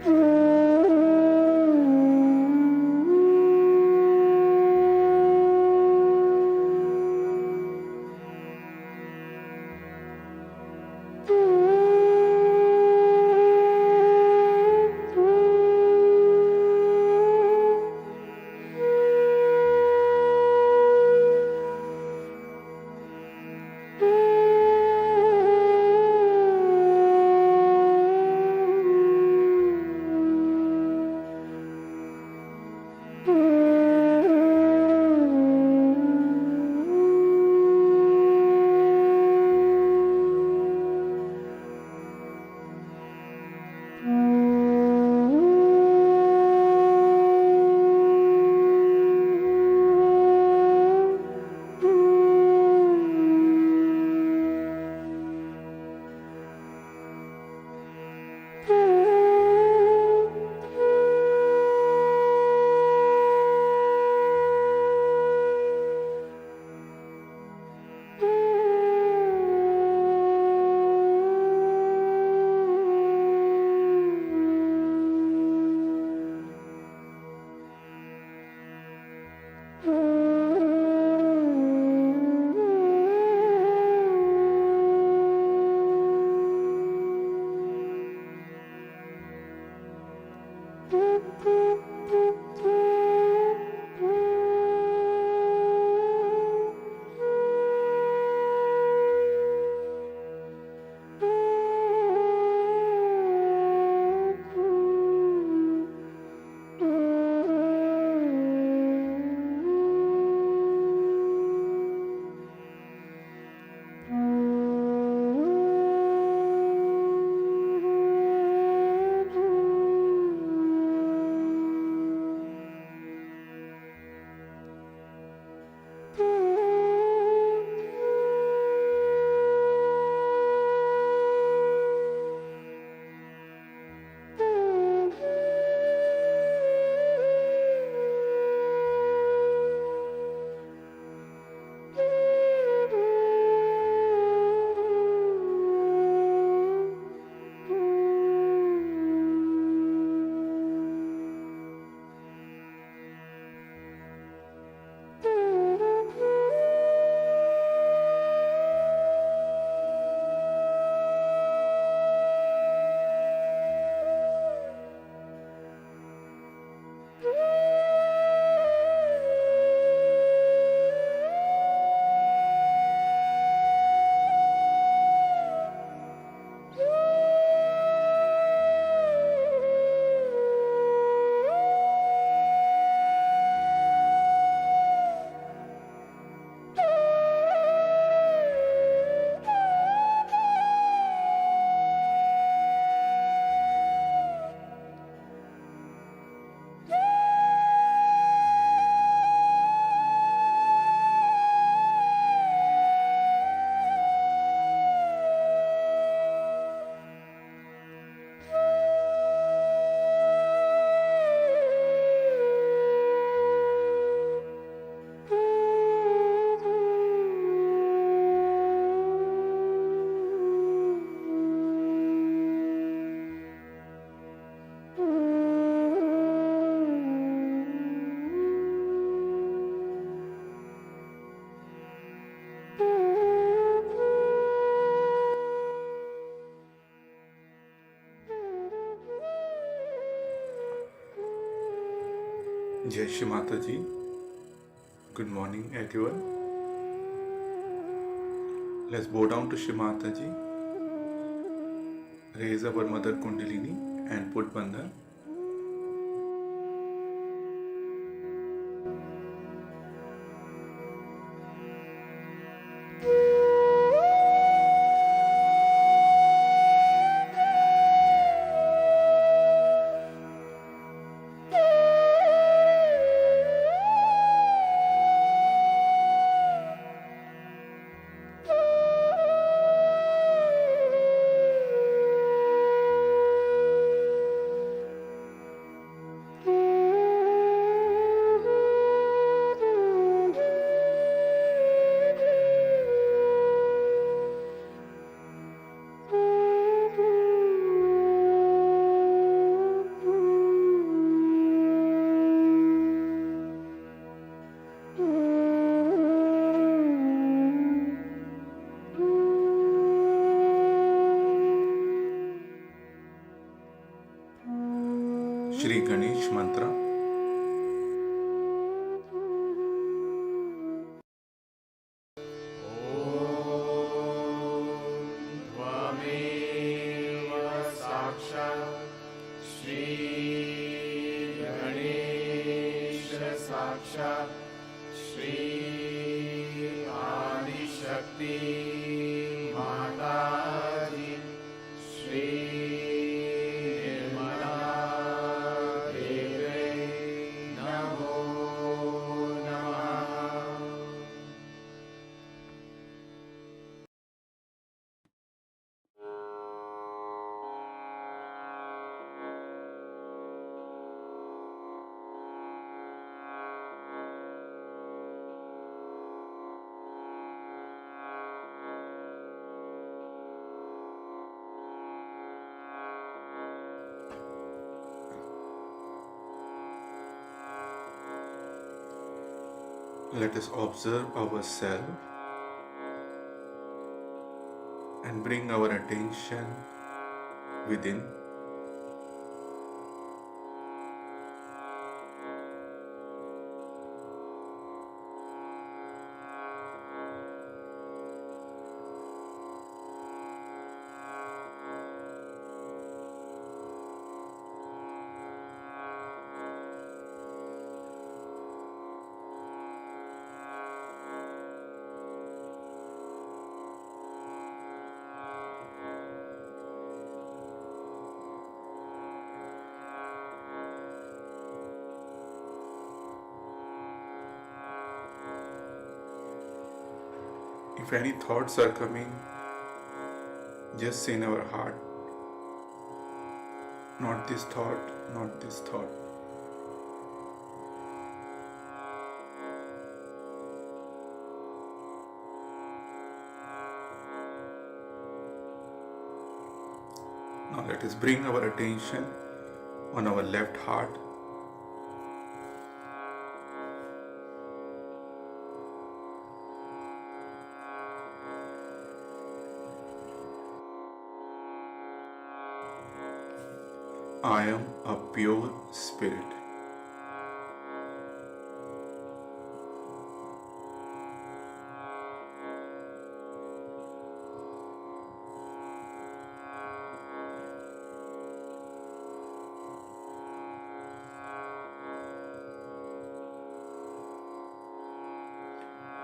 Jai Shri Mataji. Good morning, everyone. Let's bow down to Shri Mataji. Raise our Mother Kundalini and put Bandhan. Shri Ganesh Mantra. Let us observe ourselves and bring our attention within. If any thoughts are coming, just say in our heart, not this thought, not this thought. Now let us bring our attention on our left heart. I am a pure spirit.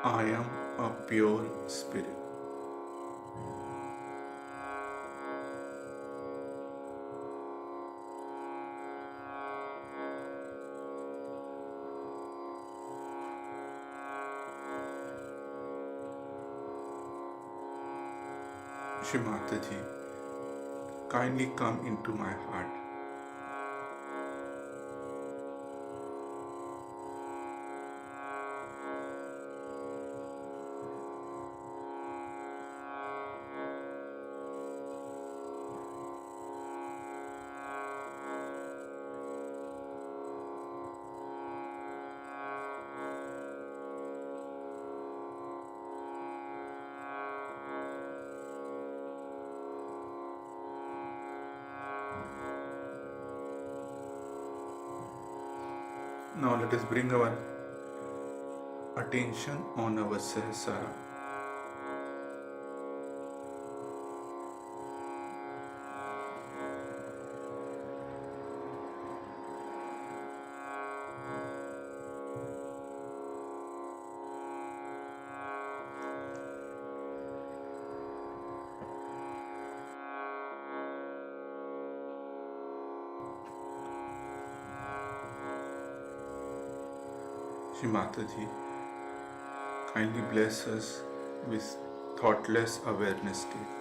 I am a pure spirit. Shri Mataji, kindly come into my heart. Now let us bring our attention on our Sahasrara. Shri Mataji, kindly bless us with thoughtless awareness state.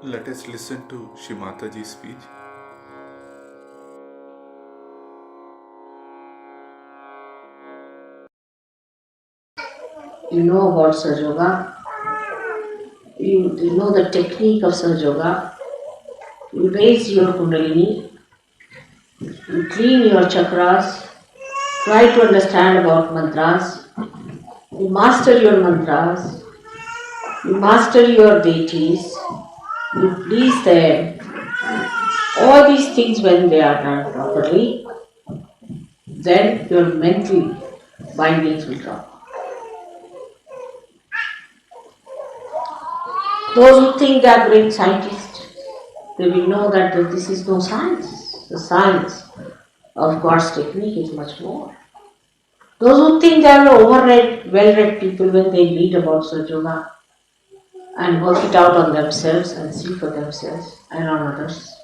Let us listen to Shimataji's speech. You know about Saj Yoga. You know the technique of Saj Yoga. You raise your Kundalini. You clean your chakras. Try to understand about mantras. You master your mantras. You master your deities. You please them. All these things, when they are done properly, then your mental bindings will drop. Those who think they are great scientists, they will know that this is no science. The science of God's technique is much more. Those who think they are overread, well-read people, when they read about Saj Yoga and work it out on themselves and see for themselves and on others,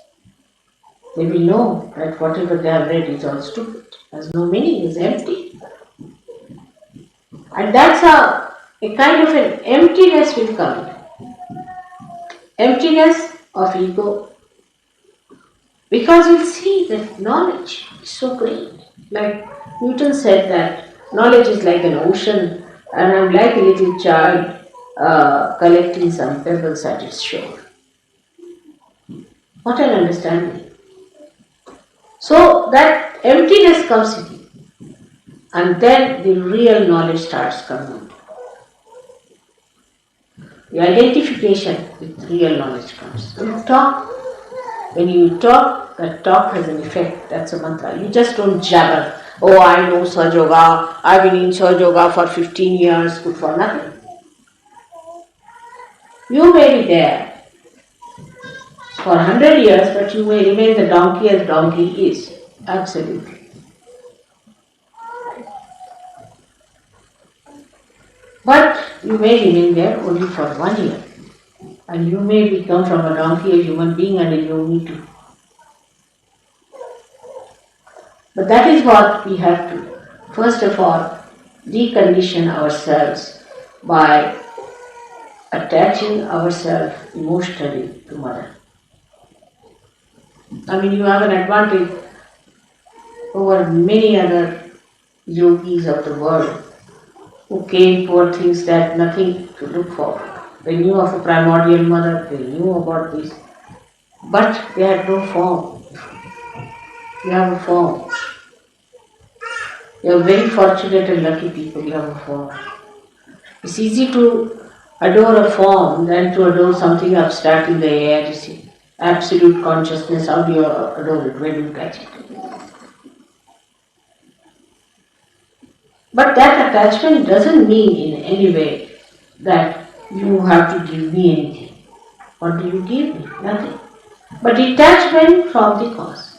they will know that whatever they have read is all stupid, has no meaning, is empty. And that's how a kind of an emptiness will come. Emptiness of ego. Because you see that knowledge is so great. Like Newton said that knowledge is like an ocean and I'm like a little child collecting some pebbles at its shore. What an understanding. So that emptiness comes in you, and then the real knowledge starts coming. The identification with real knowledge comes. When you talk, that talk has an effect. That's a mantra. You just don't jabber. Oh, I know Saj Yoga. I've been in Saj Yoga for 15 years. Good for nothing. You may be there for 100 years, but you may remain the donkey as donkey is. Absolutely. But you may remain there only for 1 year. And you may become from a donkey a human being and a yogi too. But that is what we have to, first of all, decondition ourselves by attaching ourselves emotionally to Mother. I mean, you have an advantage over many other yogis of the world who came for things that nothing to look for. They knew of a primordial Mother, they knew about this, but they had no form. You have a form. You are very fortunate and lucky people, you have a form. It's easy to adore a form than to adore something abstract in the air, you see. Absolute consciousness, how do you adore it? Where do you catch it? But that attachment doesn't mean in any way that you have to give me anything. What do you give me? Nothing. But detachment from the cause.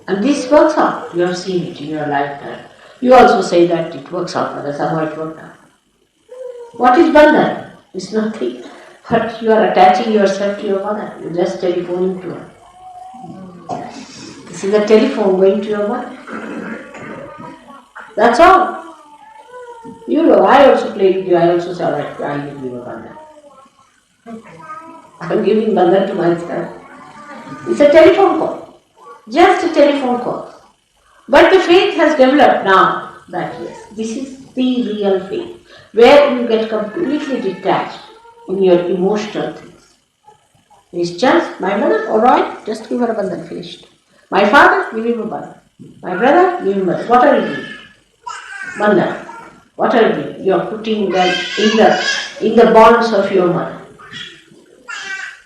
And this works out. You have seen it in your lifetime. You also say that it works out, but somehow it worked out. What is bandhan? It's nothing. But you are attaching yourself to your mother. You're just telephoning to her. This is a telephone going to your mother. That's all. You know, I also play with you. I also say, alright, I'll give you a bandhan. I'm giving bandhan to myself. It's a telephone call. Just a telephone call. But the faith has developed now that yes, this is the real faith, where you get completely detached in your emotional things. It's just my mother, alright, just give her a bandhan, finished. My father, give him a bandhan. My brother, give him a bandhan. What are you doing? Bandhan. What are you doing? You are putting them in the bonds of your mother.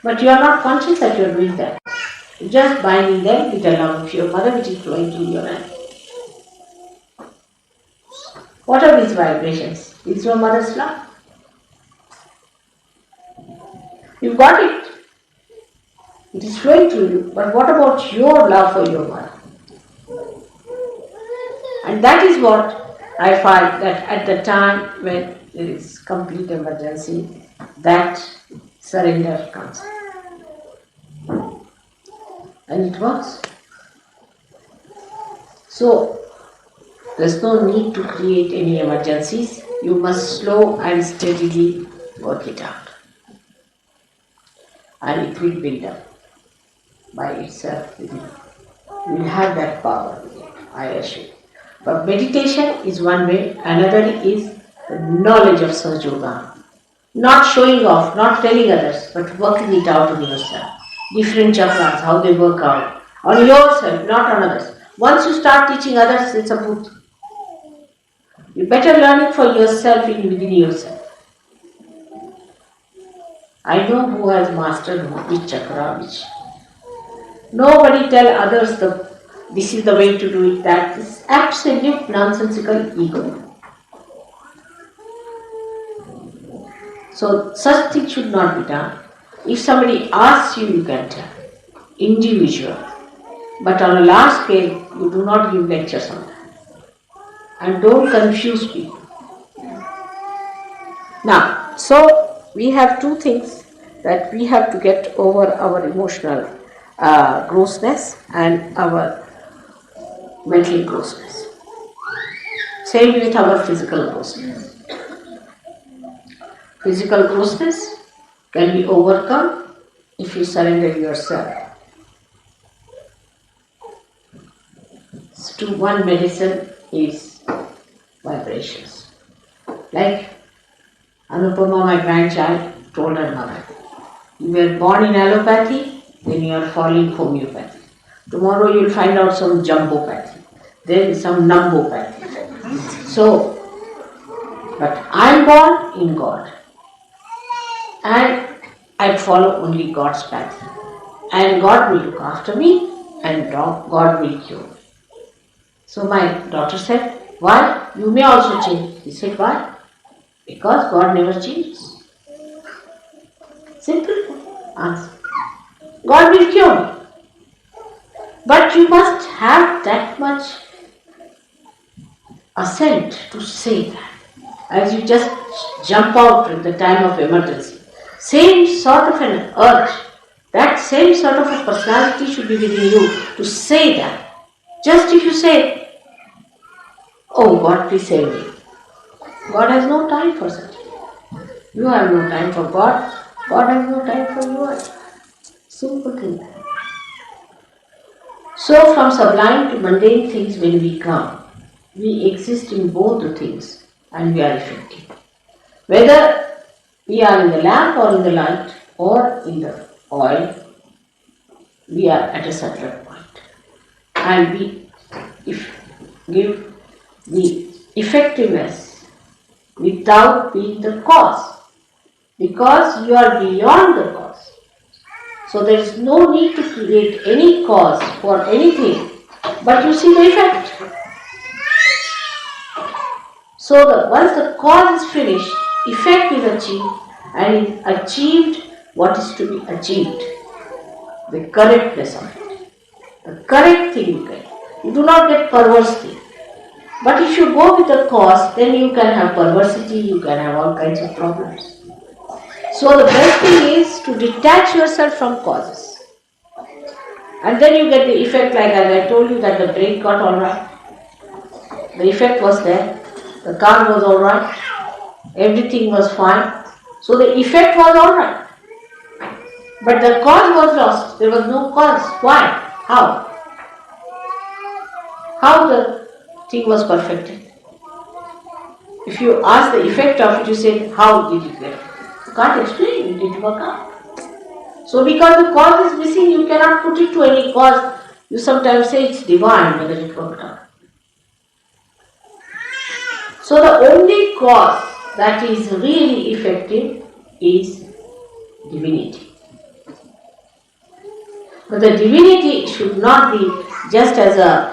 But you are not conscious that you are doing that. You're just binding them with the love of your mother which is flowing through your hand. What are these vibrations? It's your mother's love. You've got it. It is flowing through you. But what about your love for your mother? And that is what I find that at the time when there is complete emergency, that surrender comes. And it works. So, there's no need to create any emergencies. You must slow and steadily work it out. And it will build up by itself within you. You will have that power within you, I assure you. But meditation is one way, another is the knowledge of Sahajoga. Not showing off, not telling others, but working it out on yourself. Different chakras, how they work out. On yourself, not on others. Once you start teaching others, it's a booth. You better learn it for yourself within yourself. I know who has mastered which chakra, which. Nobody tell others this is the way to do it, that is absolute nonsensical ego. So such things should not be done. If somebody asks you, you can tell. Individual. But on a large scale, you do not give lectures on that. And don't confuse people. Now, so we have two things that we have to get over our emotional grossness and our mental grossness. Same with our physical grossness. Physical grossness can be overcome if you surrender yourself to one medicine is vibrations. Like Anupama, my grandchild, told her mother, you were born in allopathy, then you are falling homeopathy. Tomorrow you will find out some jumbopathy, then some numbopathy. So, but I am born in God. And I follow only God's path. And God will look after me and God will cure me. So my daughter said, why? You may also change. He said, why? Because God never changes. Simple answer. God will cure me. But you must have that much assent to say that. As you just jump out at the time of emergency. Same sort of an urge, that same sort of a personality should be within you to say that. Just if you say, oh God, please save me. God has no time for such. You have no time for God. God has no time for you. Simple thing. So from sublime to mundane things when we come, we exist in both the things and we are effective. Whether we are in the lamp or in the light or in the oil, we are at a certain point. And we give the effectiveness without being the cause. Because you are beyond the cause. So there is no need to create any cause for anything, but you see the effect. So once the cause is finished, effect is achieved, and is achieved what is to be achieved. The correctness of it. The correct thing you get. You do not get perverse thing. But if you go with the cause, then you can have perversity, you can have all kinds of problems. So the best thing is to detach yourself from causes. And then you get the effect, like as I told you that the brake got alright. The effect was there. The car was alright. Everything was fine. So the effect was alright. But the cause was lost. There was no cause. Why? How? How the thing was perfected? If you ask the effect of it, you say, how did it get? You can't explain. It didn't work out. So because the cause is missing, you cannot put it to any cause. You sometimes say it's divine whether it worked out. So the only cause that is really effective is divinity. But the divinity should not be just as a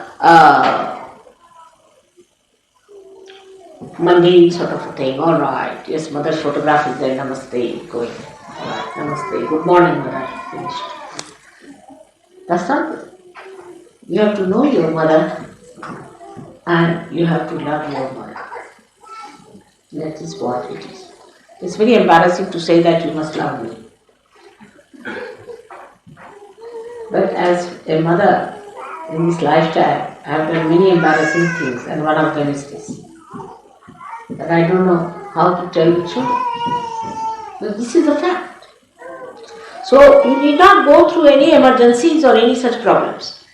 mundane sort of a thing. Alright, yes, mother's photograph is there, namaste, going. Alright, namaste, good morning, mother, finished. That's not it. You have to know your mother and you have to love your mother. That is what it is. It's very embarrassing to say that you must love me. But as a mother in this lifetime, I have done many embarrassing things, and one of them is this. That I don't know how to tell the truth. But this is a fact. So you need not go through any emergencies or any such problems.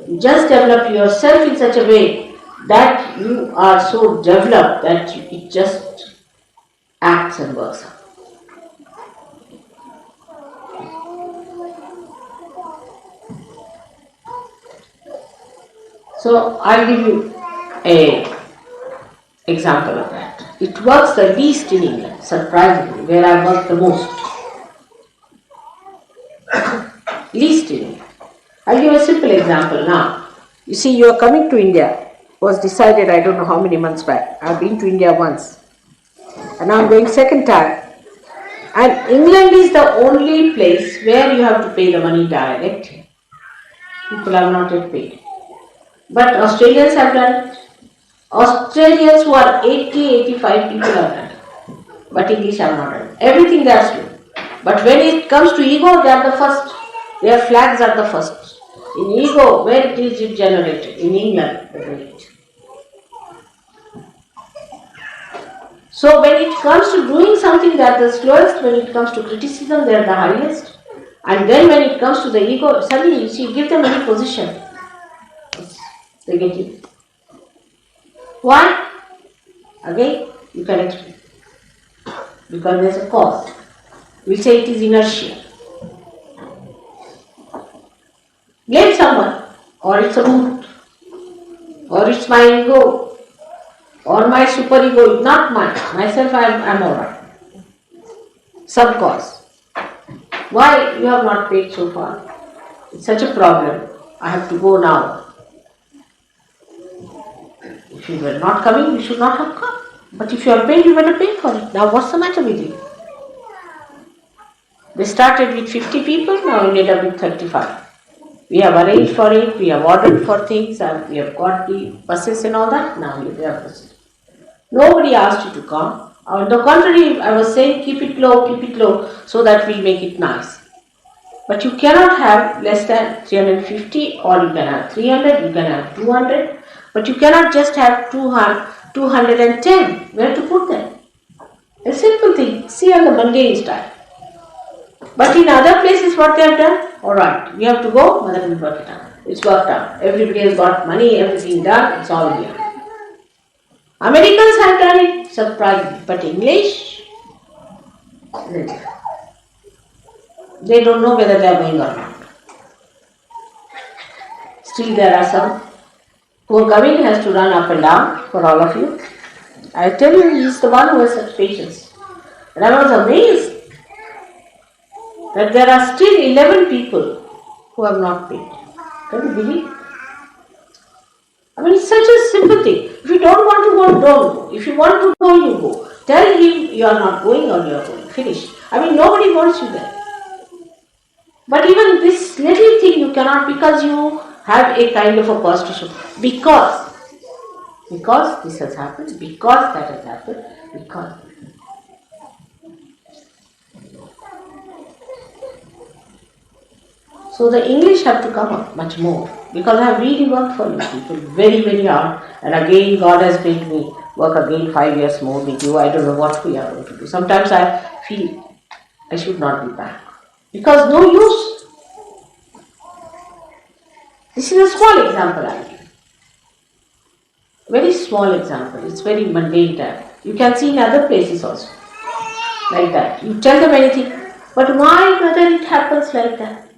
You just develop yourself in such a way that you are so developed that it just acts and works out. So I'll give you a example of that. It works the least in England, surprisingly, where I work the most. Least in England. I'll give a simple example now. You see, you are coming to India. Was decided I don't know how many months back. I've been to India once. And now I'm going second time. And England is the only place where you have to pay the money directly. People have not yet paid. But Australians have done it. Australians who are 80, 85 people have done it. But English have not done it. Everything they are slow. But when it comes to ego, they are the first. Their flags are the first. In ego, where is it generated? In England, the great. So when it comes to doing something, they are the slowest. When it comes to criticism, they are the highest. And then when it comes to the ego, suddenly you see, give them any position, they get it. Why? Again, you can explain. Because there is a cause. We say it is inertia. Blame someone, or it's a mood, or it's my ego, or my superego, not mine. Myself, I am alright. Some cause. Why you have not paid so far? It's such a problem. I have to go now. If you were not coming, you should not have come. But if you are paid, you better pay for it. Now what's the matter with you? They started with 50 people, now ended up with 35. We have arranged for it, we have ordered for things, and we have got the buses and all that. Now we have buses. Nobody asked you to come. On the contrary, I was saying keep it low, so that we'll make it nice. But you cannot have less than 350, or you can have 300, you can have 200, but you cannot just have 210. Where to put them? A simple thing. See on the mundane style. But in other places, what they have done? Alright, we have to go, Mother will work it out. It's worked out. Everybody has got money, everything done, it's all here. Americans have done it, surprisingly, but English, they don't know whether they are going or not. Still, there are some who are coming, has to run up and down for all of you. I tell you, he is the one who has such patience. And I was amazed that there are still 11 people who have not paid. Can you believe? I mean, it's such a simple thing. If you don't want to go, don't go. If you want to go, you go. Tell him you are not going or you are going. Finish. I mean, nobody wants you there. But even this little thing you cannot, because you have a kind of a cause to show. Because this has happened, because that has happened, because. So the English have to come up much more, because I have really worked for you people very, very hard, and again God has made me work again 5 years more with you. I don't know what we are going to do. Sometimes I feel I should not be back, because no use. This is a small example I give. Very small example. It's very mundane type. You can see in other places also. Like that. You tell them anything. But why, Mother, it happens like that?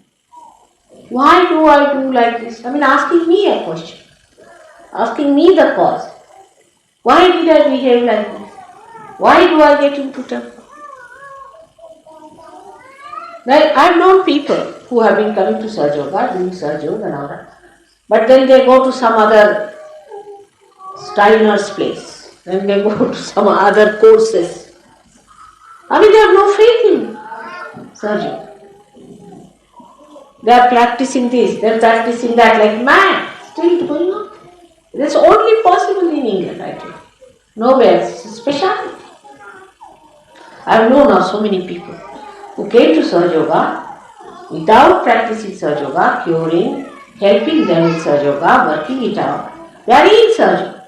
Why do I do like this? I mean, asking me a question. Asking me the cause. Why did I behave like this? Why do I get into trouble? Well, I've known people who have been coming to Surge Yoga, doing Surge Yoga and all that. But then they go to some other Steiner's place. Then they go to some other courses. I mean, they have no faith in Surge Yoga. They are practicing this, they are practicing that like mad. Still going on. That's only possible in England, I think. Nowhere. It's a speciality. I have known of so many people who came to Surge Yoga without practicing Surge Yoga, curing, helping them in Surge Yoga, working it out. They are in Surge Yoga.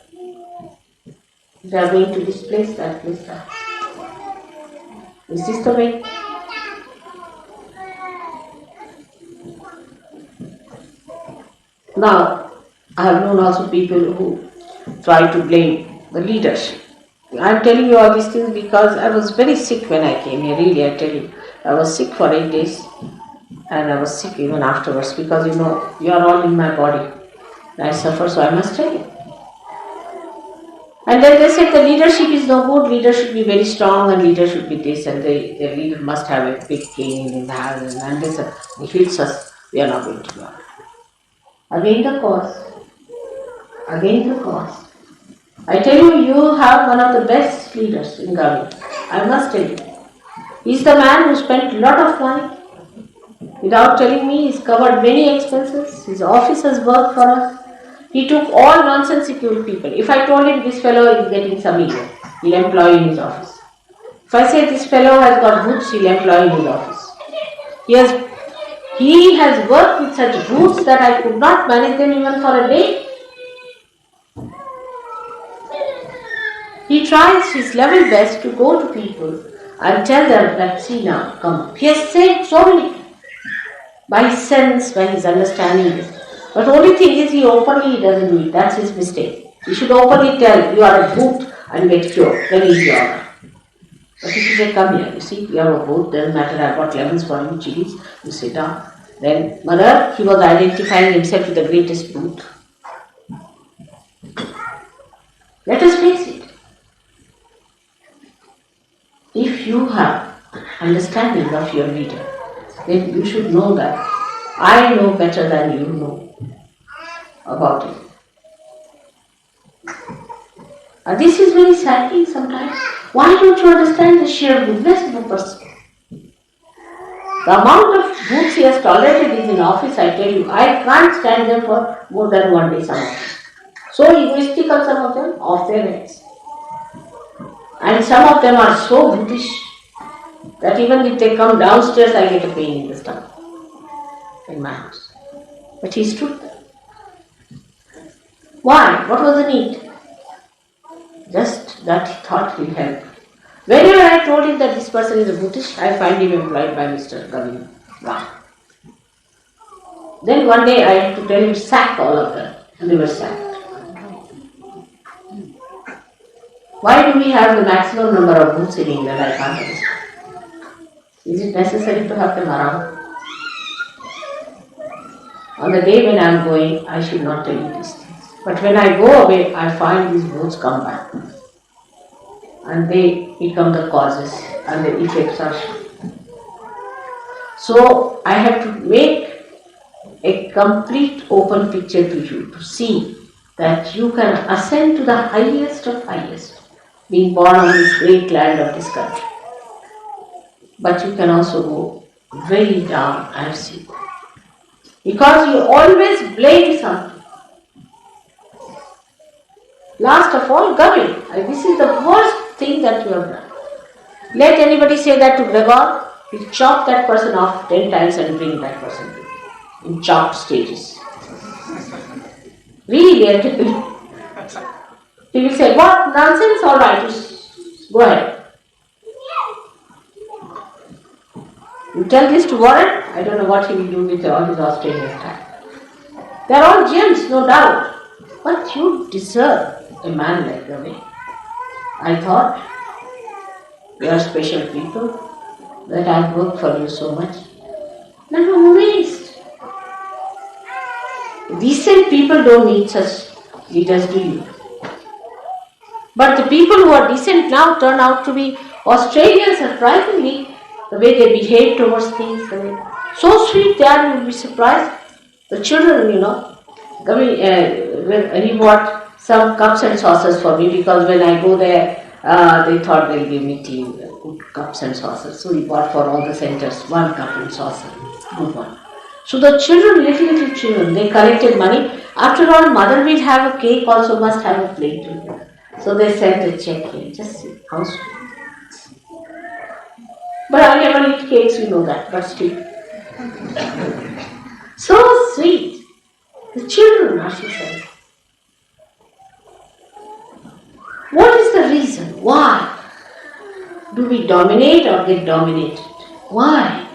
They are going to this place, that place, that. Is this the way? Now, I have known also people who try to blame the leadership. I'm telling you all these things because I was very sick when I came here, really, I tell you. I was sick for 8 days and I was sick even afterwards because you are all in my body. I suffer, so I must tell you. And then they said the leadership is no good, leader should be very strong and leader should be this and the leader must have a big cane in the hand and this he feels us, we are not going to be on. Again the cause. Again the cause. I tell you, you have one of the best leaders in government. I must tell you. He's the man who spent a lot of money. Without telling me, he's covered many expenses. His office has worked for us. He took all nonsensical people. If I told him this fellow is getting some million, he'll employ in his office. If I say this fellow has got boots, he'll employ in his office. He has worked with such boots that I could not manage them even for a day. He tries his level best to go to people and tell them that, see now, come. He has said so many by his sense, by his understanding. But the only thing is he openly doesn't do it. That's his mistake. He should openly tell you are a boot and get cured. Then he's the honor. But if you say, come here, you see, you are a boot, doesn't matter, I've got lemons for you, chilies, you sit down. Then, mother, he was identifying himself with the greatest boot. Let us face it. If you have understanding of your leader, then you should know that I know better than you know about it. And this is very saddening sometimes. Why don't you understand the sheer goodness of a person? The amount of boots he has tolerated is in office, I tell you, I can't stand them for more than one day, some of them. So egoistical, some of them, off their heads. And some of them are so brutish that even if they come downstairs, I get a pain in the stomach in my house. But he stood there. Why? What was the need? Just that he thought he'll help. Whenever I told him that this person is a Buddhist, I find him employed by Mr. Gavin. Wow. Then one day I had to tell him, sack all of them. And they were sacked. Why do we have the maximum number of booths in England? I can't understand. Is it necessary to have them around? On the day when I am going, I should not tell you these things. But when I go away, I find these booths come back. And they become the causes and the effects are shown. So I have to make a complete open picture to you to see that you can ascend to the highest of highest, being born on this great land of this country. But you can also go very down, I have seen. Because you always blame something. Last of all, Gavin. This is the worst thing that you have done. Let anybody say that to Gregor, he'll chop that person off 10 times and bring that person in chopped stages. Really, I tell you. He will say, what nonsense, all right, go ahead. You tell this to Warren, I don't know what he will do with all his Australian time. They are all gems, no doubt. But you deserve a man like Ravi. I thought, you are special people, that I have worked for you so much. And I'm amazed. Decent people don't need such leaders, do you? But the people who are decent now turn out to be Australians, surprisingly, the way they behave towards things. So sweet they are, you will be surprised. The children, he bought some cups and saucers for me because when I go there, they thought they'll give me tea, good cups and saucers. So he bought for all the centers, one cup and saucer, good one. So the children, little children, they collected money. After all, mother will have a cake, also must have a plate too. So they sent a check here. Just see how sweet. But I never eat cakes, you know that, but still. So sweet. The children, Ashi said. What is the reason? Why? Do we dominate or get dominated? Why?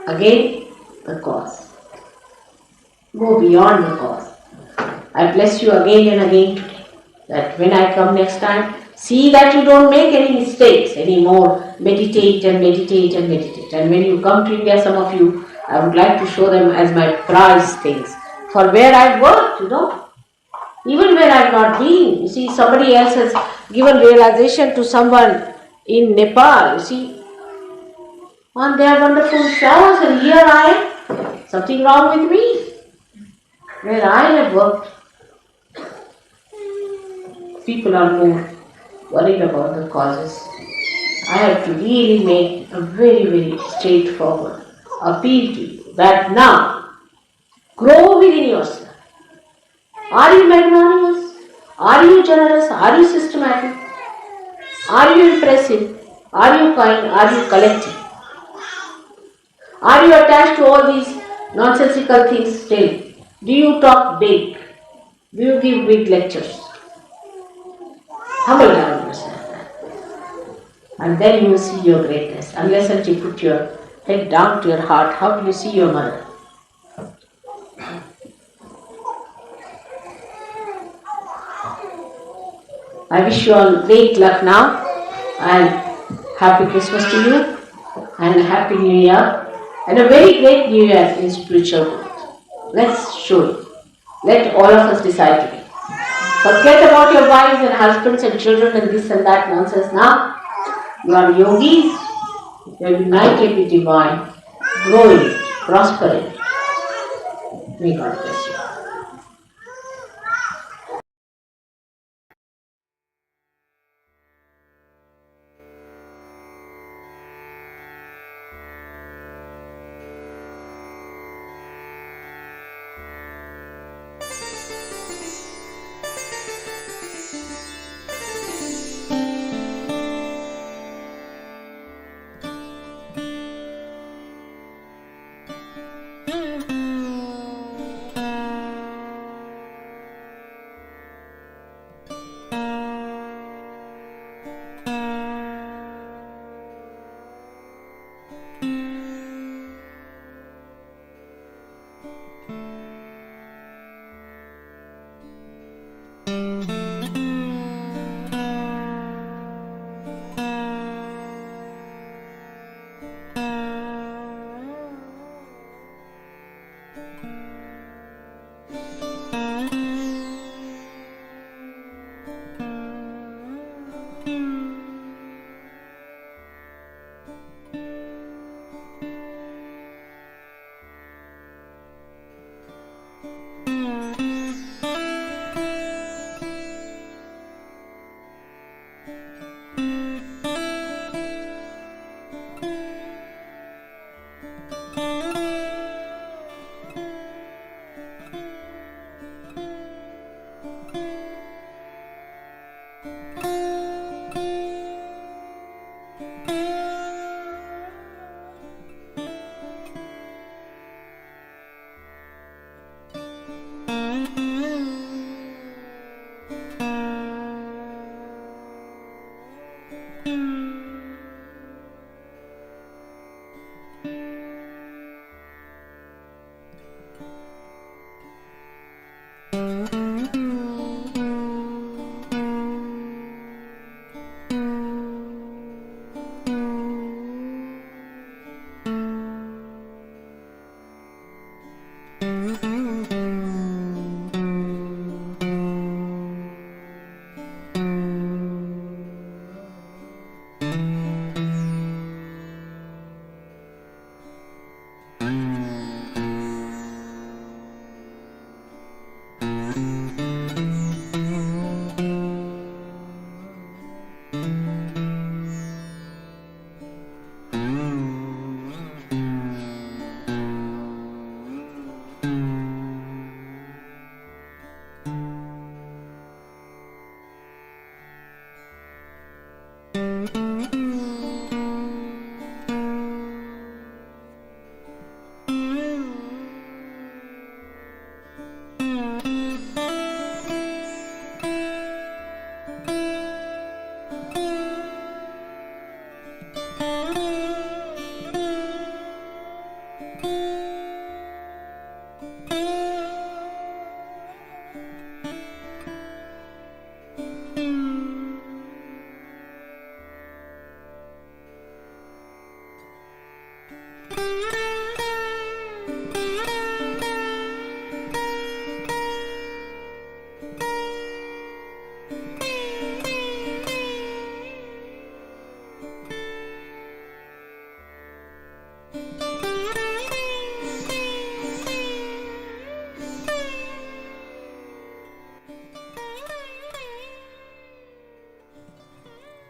Again, the cause. Go beyond the cause. I bless you again and again today, that when I come next time, see that you don't make any mistakes anymore. Meditate and meditate and meditate. And when you come to India, some of you, I would like to show them as my prize things. For where I've worked, even where I've not been. You see, somebody else has given realization to someone in Nepal, you see, and they are wonderful showers, and here I am. Something wrong with me. Where I have worked, people are more worried about the causes. I have to really make a very, very straightforward appeal to you that now grow within yourself. Are you magnanimous? Are you generous? Are you systematic? Are you impressive? Are you kind? Are you collective? Are you attached to all these nonsensical things still? Do you talk big? Do you give big lectures? Humble down yourself, and then you will see your greatness. Unless until you put your head down to your heart, how do you see your mother? I wish you all great luck now, and happy Christmas to you, and a happy New Year, and a very great New Year in spiritual growth. Let's show it. Let all of us decide today. Forget about your wives and husbands and children and this and that nonsense now. You are yogis. You are united with divine. Grow in it. Prosper in it. May God bless you.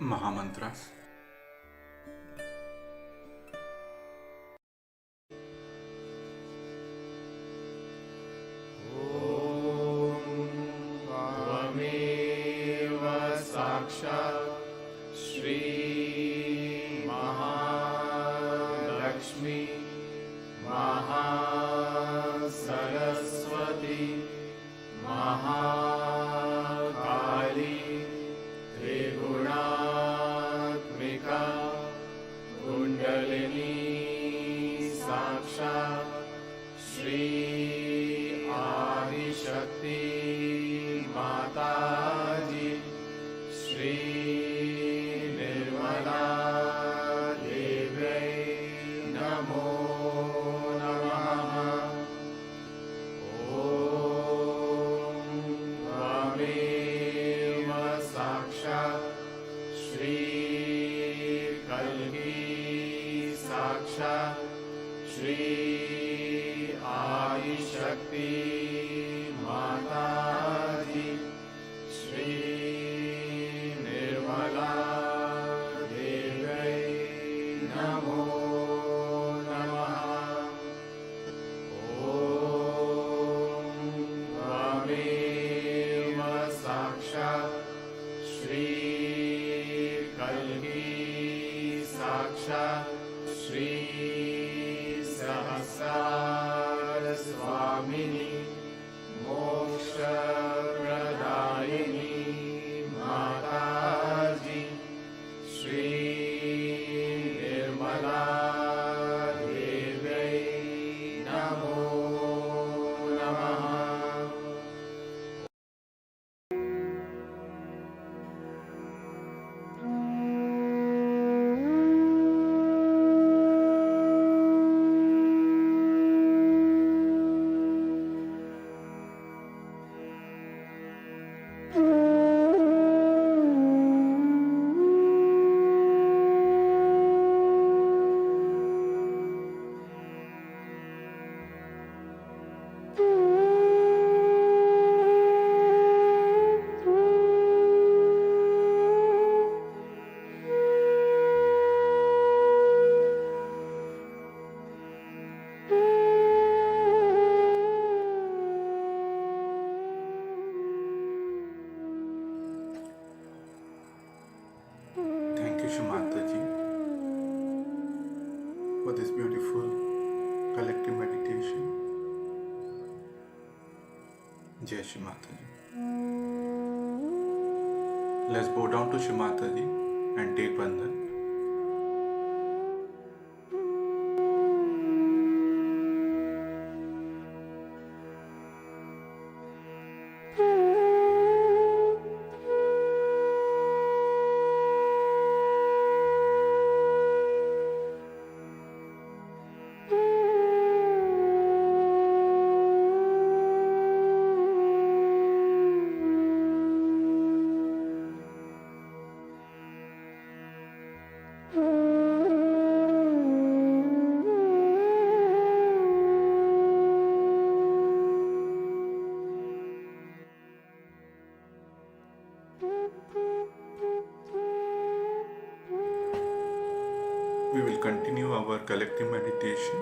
Mahamantras. त्वमेव साक्षात् श्री महालक्ष्मी महासरस्वती महाकाली त्रिगुणात्मिका कुण्डलिनी साक्षात् श्री आदिशक्ति माताजी श्री निर्मला देव्यै नमो नमः। ॐ त्वमेव साक्षात् श्री कल्की साक्षात् श्री आदिशक्ति माताजी श्री निर्मला देव्यै नमो नमः। ॐ त्वमेव साक्षात् श्री कल्की साक्षात् श्री सहस्रार स्वामिनी मोक्षप्रदायिनी माताजी श्री निर्मला देव्यै नमो नमः। Thank you, Shimataji, for this beautiful collective meditation. Jai Shimataji. Let's bow down to Shimataji and take Bandhan. We will continue our collective meditation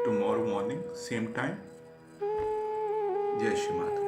tomorrow morning, same time. Jai Shri Mata.